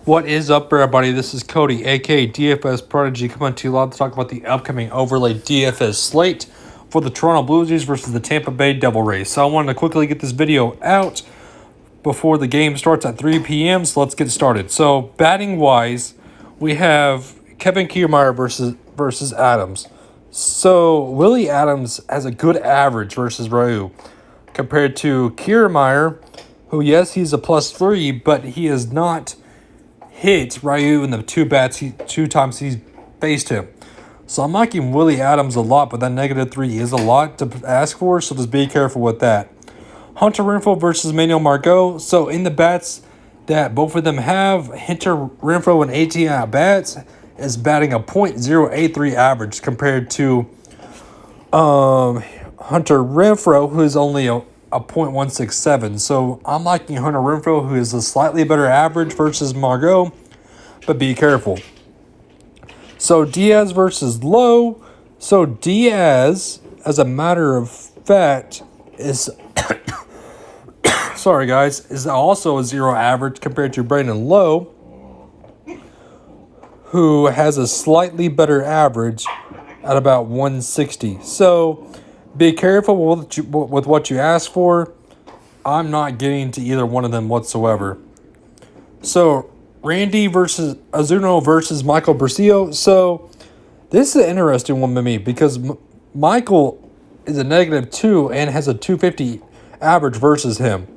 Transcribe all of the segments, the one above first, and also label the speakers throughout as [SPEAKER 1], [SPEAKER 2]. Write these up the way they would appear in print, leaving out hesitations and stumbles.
[SPEAKER 1] What is up, everybody? This is Cody, aka DFS Prodigy, coming to you live to talk about the upcoming Overlay DFS slate for the Toronto Blue Jays versus the Tampa Bay Devil Rays. So I wanted to quickly get this video out before the game starts at 3 p.m. So let's get started. So batting wise, we have Kevin Kiermaier versus Adams. So Willie Adams has a good average versus Ryu compared to Kiermaier, who yes, he's a +3, but he is not hit Ryu in the two times he's faced him. So I'm liking Willie Adams a lot, but that -3 is a lot to ask for, so just be careful with that. Hunter Renfroe versus Manuel Margot. So in the bats that both of them have, Hunter Renfroe in 18 at-bats is batting a .083 average compared to Hunter Renfroe, who is only a .167. So I'm liking Hunter Renfroe, who is a slightly better average versus Margot, but be careful. So Diaz versus Lowe. So Diaz, as a matter of fact, is sorry guys, is also a 0 average compared to Brandon Lowe, who has a slightly better average at about 160. So be careful with what you ask for. I'm not getting to either one of them whatsoever. So Randy versus Azuno versus Michael Bercio. So this is an interesting one to me because Michael is a -2 and has a 250 average versus him,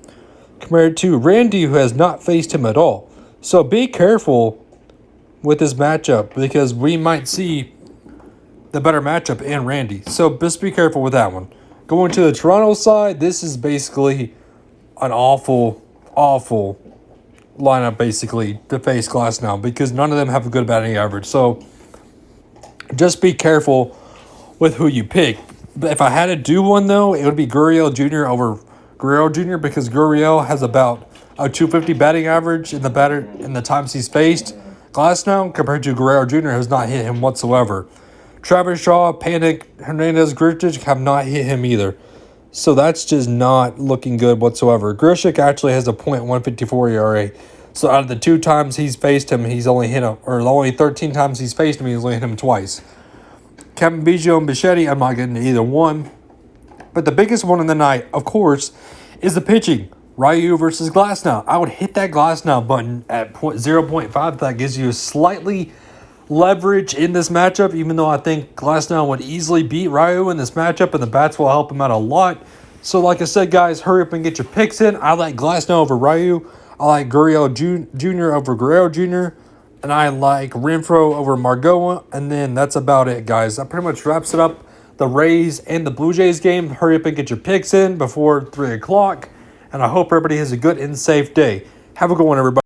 [SPEAKER 1] compared to Randy, who has not faced him at all. So be careful with this matchup because we might see the better matchup in Randy. So just be careful with that one. Going to the Toronto side, this is basically an awful lineup basically to face Glasnow because none of them have a good batting average. So just be careful with who you pick. But if I had to do one though, it would be Gurriel Jr. over Guerrero Jr. because Gurriel has about a 250 batting average in the times he's faced Glasnow compared to Guerrero Jr. who has not hit him whatsoever. Travis Shaw, Panic, Hernandez, Grichuk have not hit him either. So that's just not looking good whatsoever. Grichuk actually has a .154 ERA. So out of the 2 times he's faced him, he's only hit him, or the only 13 times he's faced him, he's only hit him twice. Kevin Biggio and Bichetti, I'm not getting to either one. But the biggest one in the night, of course, is the pitching. Ryu versus Glasnow. I would hit that Glasnow button at 0.5. That gives you slightly leverage in this matchup, even though I think Glasnow would easily beat Ryu in this matchup, and the bats will help him out a lot. So like I said, guys, hurry up and get your picks in. I like Glasnow over Ryu. I like Gurriel Jr. over Guerrero Jr. And I like Renfroe over Margot. And then that's about it, guys. That pretty much wraps it up. The Rays and the Blue Jays game. Hurry up and get your picks in before 3 o'clock. And I hope everybody has a good and safe day. Have a good one, everybody.